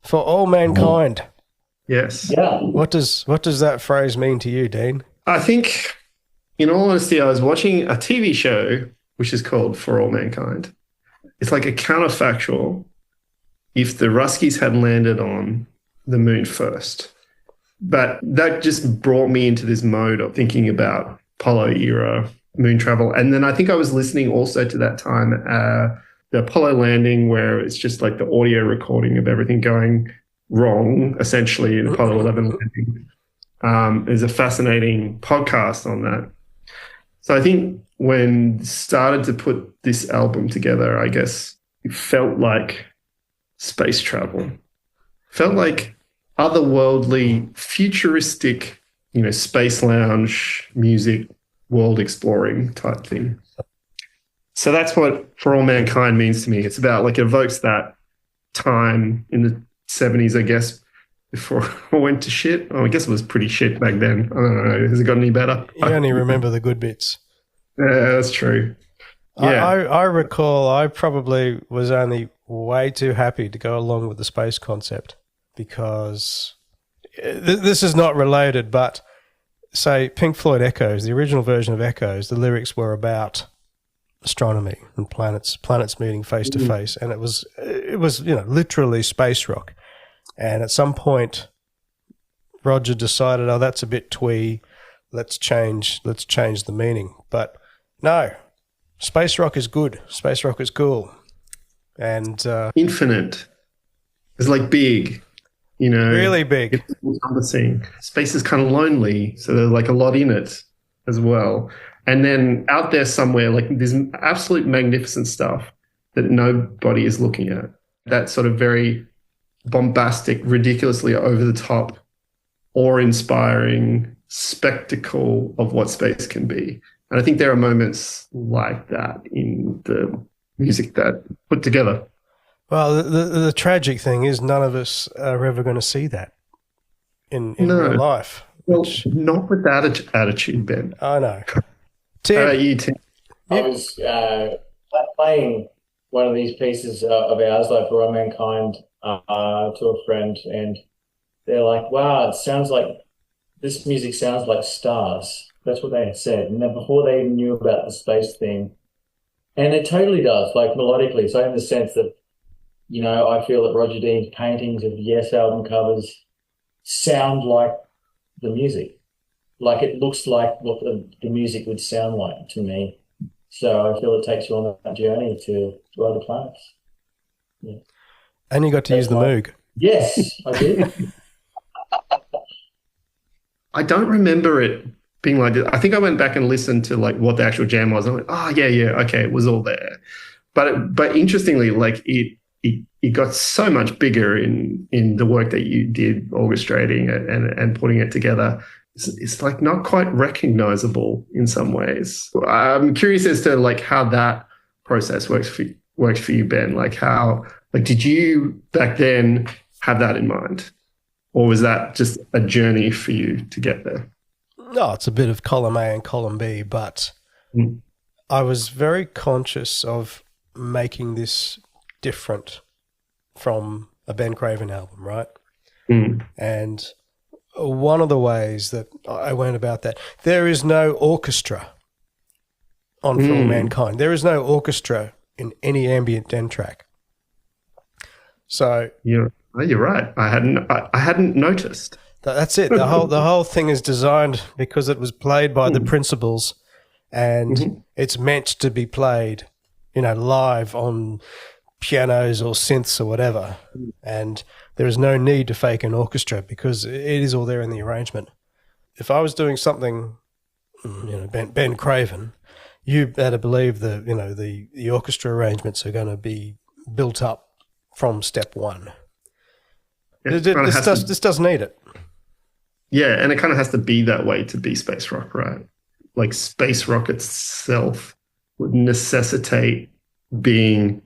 For all mankind. Yes. Yeah. What does that phrase mean to you, Dean? I think, in all honesty, I was watching a TV show which is called For All Mankind. It's like a counterfactual if the Ruskies had landed on the moon first. But that just brought me into this mode of thinking about Apollo era moon travel. And then I think I was listening also to that time, the Apollo landing, where it's just like the audio recording of everything going wrong, essentially, in Apollo 11 landing. There's a fascinating podcast on that. So I think when started to put this album together, I guess it felt like space travel. Felt like otherworldly, futuristic, space lounge music, world exploring type thing. So that's what For All Mankind means to me. It's about, like, it evokes that time in the 70s, I guess, before I went to shit. Oh, I guess it was pretty shit back then. I don't know. Has it got any better? You only remember the good bits. Yeah, that's true. Yeah. I recall I probably was only way too happy to go along with the space concept because this is not related, but say Pink Floyd Echoes, the original version of Echoes, the lyrics were about astronomy and planets meeting face to face, and it was literally space rock. And at some point, Roger decided, oh, that's a bit twee. Let's change the meaning. But no, space rock is good. Space rock is cool, and infinite. It's like big, really big. It's encompassing. Space is kind of lonely, so there's like a lot in it as well. And then out there somewhere, like, there's absolute magnificent stuff that nobody is looking at. That sort of very bombastic, ridiculously over the top, awe-inspiring spectacle of what space can be. And I think there are moments like that in the music that put together. Well, the tragic thing is none of us are ever going to see that in real life. Well, not with that attitude, Ben. I know. Tim, you, Tim? I was playing one of these pieces of ours, like For All Mankind, to a friend, and they're like, wow, this music sounds like stars. That's what they had said. And then before they even knew about the space thing. And it totally does, like, melodically. So in the sense that, I feel that Roger Dean's paintings of the Yes album covers sound like the music. Like, it looks like what the music would sound like to me. So I feel it takes you on that journey to other planets. Yeah. And you got to use the Moog. Yes, I did. I don't remember it being like this. I think I went back and listened to, like, what the actual jam was. I'm like, oh, yeah, okay, it was all there. But interestingly, like, it got so much bigger in the work that you did orchestrating it and putting it together. It's like not quite recognizable in some ways. I'm curious as to, like, how that process works for you, Ben. Like, did you back then have that in mind? Or was that just a journey for you to get there? No, it's a bit of column A and column B, but I was very conscious of making this different from a Ben Craven album, right? And one of the ways that I went about that, there is no orchestra on For All Mankind. There is no orchestra in any Ambient Den track. So you're right. I hadn't noticed. That's it. The whole thing is designed because it was played by the principals, and it's meant to be played, live on pianos or synths or whatever. And there is no need to fake an orchestra because it is all there in the arrangement. If I was doing something, Ben Craven, you better believe the orchestra arrangements are going to be built up from step one. This does need it. Yeah, and it kind of has to be that way to be space rock, right? Like, space rock itself would necessitate being,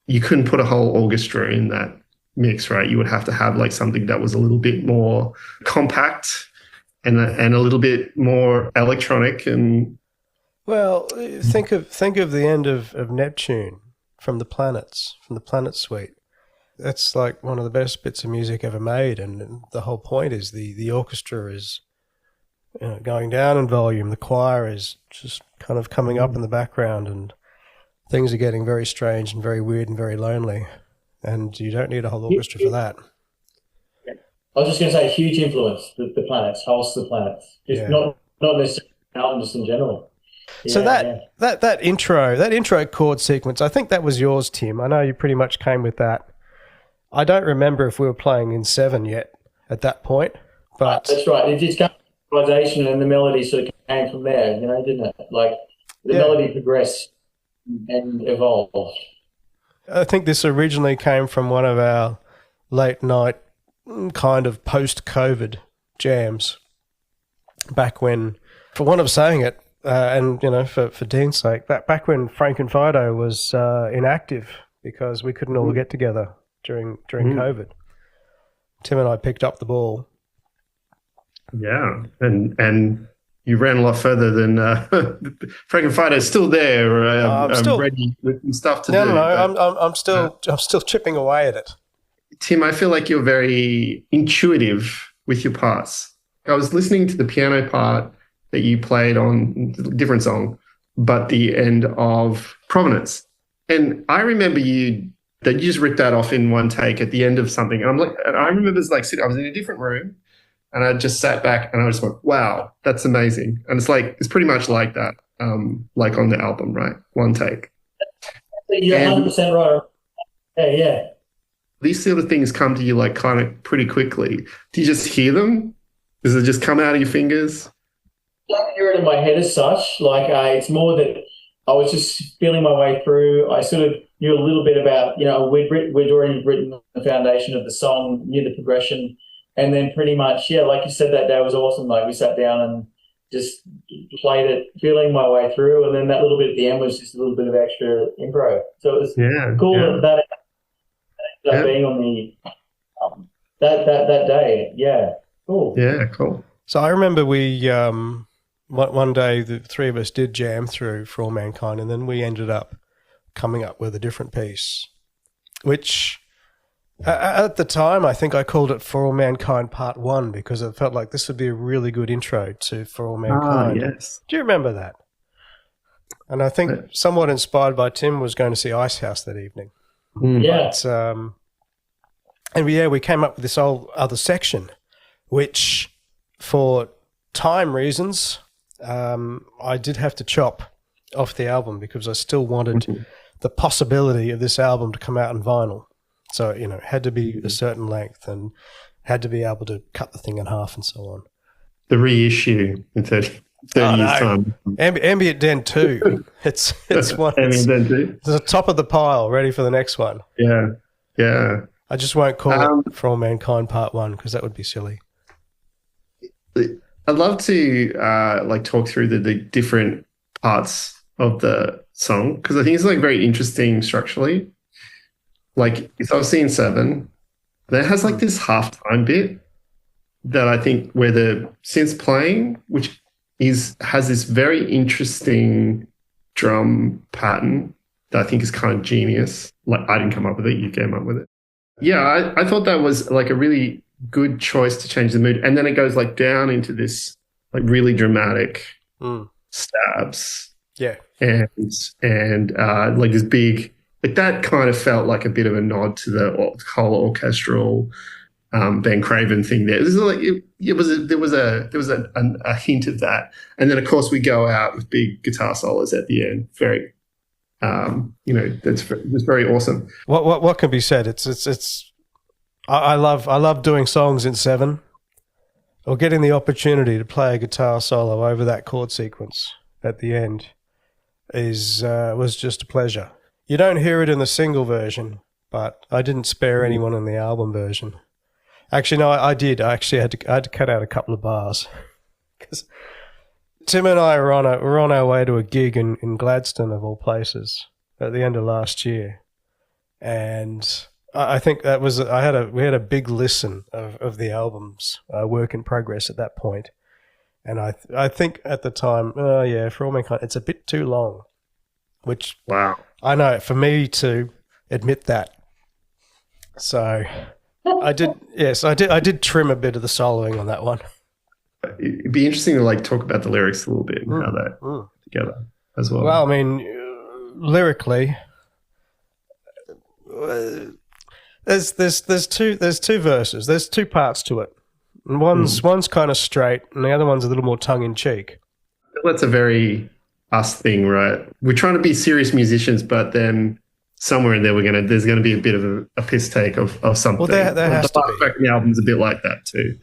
you couldn't put a whole orchestra in that mix, right? You would have to have, like, something that was a little bit more compact and a little bit more electronic. And well, think of the end of Neptune from the Planet Suite. That's like one of the best bits of music ever made, and the whole point is the orchestra is going down in volume, the choir is just kind of coming up in the background, and things are getting very strange and very weird and very lonely, and you don't need a whole orchestra for that. I was just going to say, huge influence, the planets, House of the Planets, just not necessarily album, just in general. So that intro chord sequence, I think that was yours, Tim. I know you pretty much came with that. I don't remember if we were playing in 7 yet at that point, but that's right. It just came from improvisation, and the melody sort of came from there, didn't it? Like the melody progressed and evolved. I think this originally came from one of our late night kind of post-COVID jams back when, for want of saying it, and for Dean's sake, back when Frank and Fido was inactive because we couldn't all get together during COVID. Tim and I picked up the ball. Yeah, and you ran a lot further than Frank and Fido is still there. I'm still ready with some stuff to do. No, I'm still chipping away at it. Tim, I feel like you're very intuitive with your parts. I was listening to the piano part that you played on a different song, but the end of Provenance. And I remember you just ripped that off in one take at the end of something. And I remember I was in a different room and I just sat back and I just went, wow, that's amazing. And it's pretty much like that, like on the album, right? One take. You're 100% right. Yeah. These sort of things come to you like kind of pretty quickly. Do you just hear Does it just come out of your fingers? I don't hear it in my head as such. Like it's more that I was just feeling my way through. I sort of knew a little bit about, we'd already written the foundation of the song, knew the progression, and then pretty much, like you said, that day was awesome. Like we sat down and just played it, feeling my way through, and then that little bit at the end was just a little bit of extra improv. So it was cool that being on the that day. Yeah, cool. Yeah, cool. So I remember we one day the three of us did jam through For All Mankind, and then we ended up coming up with a different piece, which at the time I think I called it For All Mankind Part 1 because I felt like this would be a really good intro to For All Mankind. Yes. Do you remember that? And I think somewhat inspired by Tim was going to see Icehouse that evening. Yeah. But, we came up with this whole other section, which for time reasons, I did have to chop off the album because I still wanted the possibility of this album to come out in vinyl. So, it had to be a certain length and had to be able to cut the thing in half and so on. The reissue in 30 years' time. Ambient Den 2. It's one. Ambient Den 2. It's the top of the pile, ready for the next one. Yeah, yeah. I just won't call it For All Mankind Part 1 because that would be silly. I'd love to talk through the different parts of the song because I think it's very interesting structurally. Like if I've seen 7, then it has this halftime bit that I think where the synth's playing, which has this very interesting drum pattern that I think is kind of genius. Like I didn't come up with it, you came up with it. Yeah, I thought that was a really good choice to change the mood. And then it goes down into this really dramatic stabs. Yeah. And this big, that kind of felt like a bit of a nod to the whole orchestral Ben Craven thing there. This is there was a hint of that. And then of course we go out with big guitar solos at the end. Very that's very awesome. What can be said? I love doing songs in 7 or getting the opportunity to play a guitar solo over that chord sequence at the end was just a pleasure. You don't hear it in the single version, but I didn't spare anyone in the album version. Actually, no, I did. I actually had to cut out a couple of bars because Tim and I were on our way to a gig in Gladstone of all places at the end of last year, and I think that was we had a big listen of the album's work in progress at that point, and I think at the time, For All Mankind, it's a bit too long, which wow. I know for me to admit that So I did trim a bit of the soloing on that one. It'd be interesting to like talk about the lyrics a little bit and how that together as well. Well, I mean, lyrically, there's two verses. There's two parts to it. And one's kind of straight, and the other one's a little more tongue in cheek. That's a very us thing, right? We're trying to be serious musicians, but then somewhere in there there's gonna be a bit of a piss take of something. Well, there has to be. The album's a bit like that too.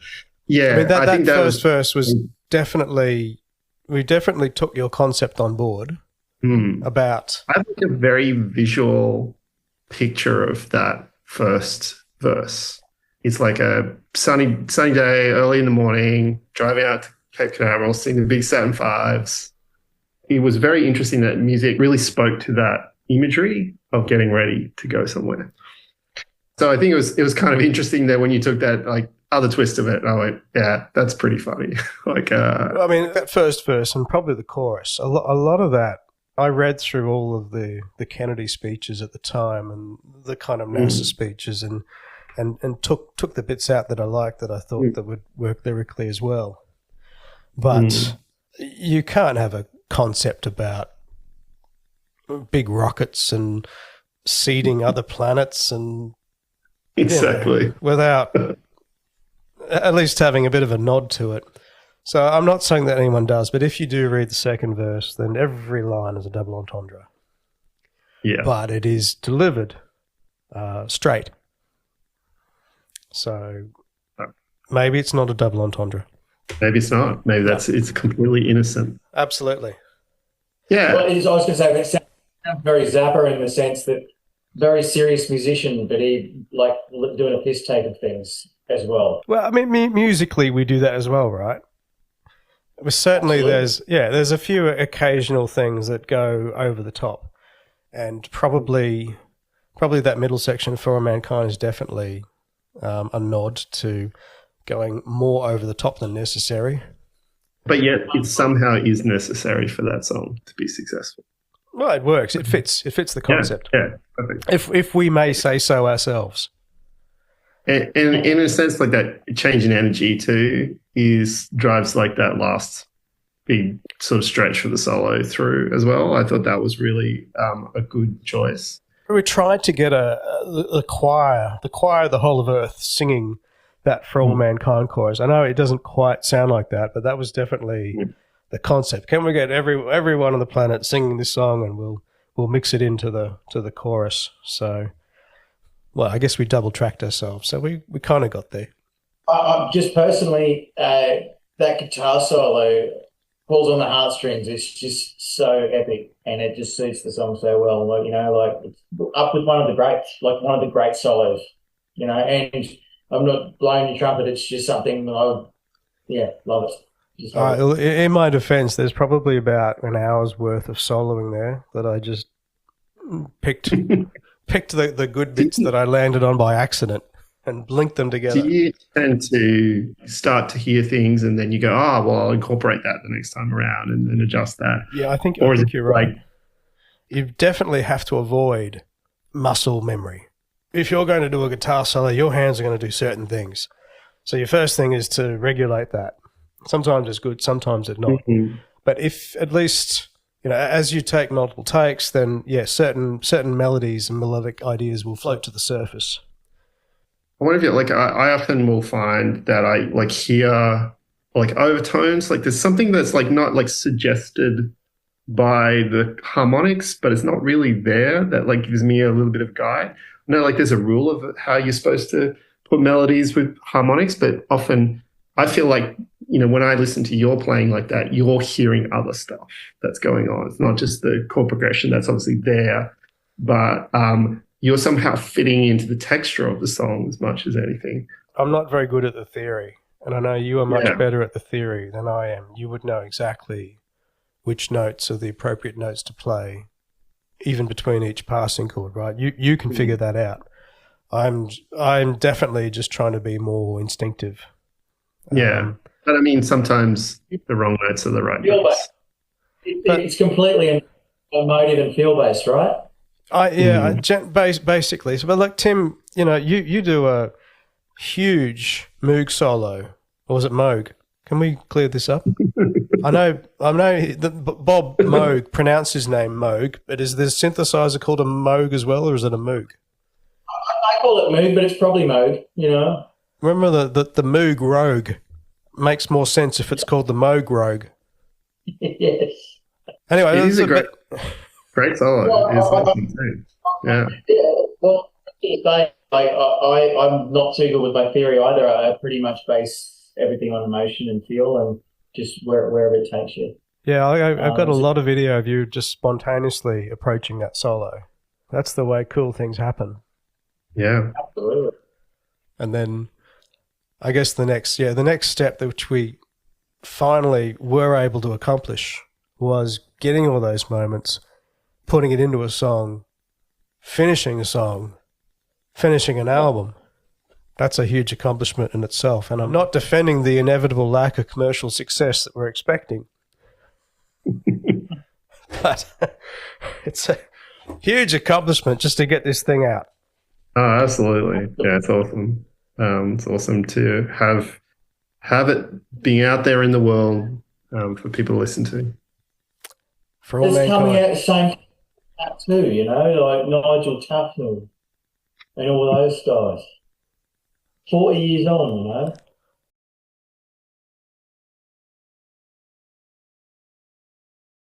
Yeah, I mean, that first verse was definitely, we definitely took your concept on board about. I have like a very visual picture of that first verse. It's like a sunny day, early in the morning, driving out to Cape Canaveral, seeing the big Saturn Fives. It was very interesting that music really spoke to that imagery of getting ready to go somewhere. So I think it was kind of interesting that when you took that like other twist of it, I went, yeah, that's pretty funny. Like, I mean, that first verse and probably the chorus, a lot of that. I read through all of the Kennedy speeches at the time and the kind of NASA speeches and took the bits out that I liked that I thought that would work lyrically as well. But you can't have a concept about big rockets and seeding other planets and exactly without at least having a bit of a nod to it. So I'm not saying that anyone does, but if you do read the second verse, then every line is a double entendre. Yeah. But it is delivered straight. So maybe it's not a double entendre. Maybe it's not. Maybe it's completely innocent. Absolutely. Yeah. Well, I was going to say, that sounds very Zappa in the sense that very serious musician, but he like doing a piss take of things as well. Well, I mean, musically we do that as well, right? But certainly there's a few occasional things that go over the top, and probably that middle section for Mankind is definitely a nod to going more over the top than necessary. But yet it somehow is necessary for that song to be successful. Well, it works. It fits the concept. Yeah, perfect. If we may say so ourselves. And in a sense, like that change in energy too drives like that last big sort of stretch for the solo through as well. I thought that was really a good choice. We tried to get the choir, the whole of Earth, singing that For All Mankind chorus. I know it doesn't quite sound like that, but that was definitely the concept. Can we get everyone on the planet singing this song, and we'll mix it into the chorus? So. Well, I guess we double-tracked ourselves, so we kind of got there. Just personally, that guitar solo pulls on the heartstrings. It's just so epic, and it just suits the song so well. Like, it's up with one of the great solos, and I'm not blowing your trumpet. It's just something love it. In my defense, there's probably about an hour's worth of soloing there that I just picked the good bits that I landed on by accident and linked them together. Do you tend to start to hear things and then you go, I'll incorporate that the next time around and then adjust that? Yeah, I think you're right. You definitely have to avoid muscle memory. If you're going to do a guitar solo, your hands are going to do certain things. So your first thing is to regulate that. Sometimes it's good, sometimes it's not. Mm-hmm. But if at least... as you take multiple takes, then certain melodies and melodic ideas will float to the surface. I wonder if I often will find that I like hear like overtones. Like there's something that's like not like suggested by the harmonics, but it's not really there. That like gives me a little bit of guide. I know like there's a rule of how you're supposed to put melodies with harmonics, but often I feel like when I listen to your playing like that, you're hearing other stuff that's going on. It's not just the chord progression that's obviously there, but you're somehow fitting into the texture of the song as much as anything. I'm not very good at the theory, and I know you are much better at the theory than I am. You would know exactly which notes are the appropriate notes to play, even between each passing chord, right? You can figure that out. I'm definitely just trying to be more instinctive. Yeah. But I mean, sometimes the wrong notes are the right notes. It's completely emotive and feel-based, right? Basically. So, but like Tim, you do a huge Moog solo, or was it Moog? Can we clear this up? I know Bob Moog pronounced his name Moog, but is the synthesizer called a Moog as well, or is it a Moog? I call it Moog, but it's probably Moog, Remember the Moog Rogue makes more sense if it's called the Moog Rogue. Yes. Anyway, It is a great solo. It's awesome too. Yeah. Well, I'm not too good with my theory either. I pretty much base everything on emotion and feel and just wherever it takes you. Yeah, I've got a lot of video of you just spontaneously approaching that solo. That's the way cool things happen. Yeah. Absolutely. And then I guess the next step which we finally were able to accomplish was getting all those moments, putting it into a song, finishing a song, finishing an album. That's a huge accomplishment in itself. And I'm not defending the inevitable lack of commercial success that we're expecting. But it's a huge accomplishment just to get this thing out. Oh, absolutely. Yeah, it's awesome. It's awesome to have it being out there in the world for people to listen to. For all it's coming mankind. out the same time too, like Nigel Tufnell and all those guys. 40 years on,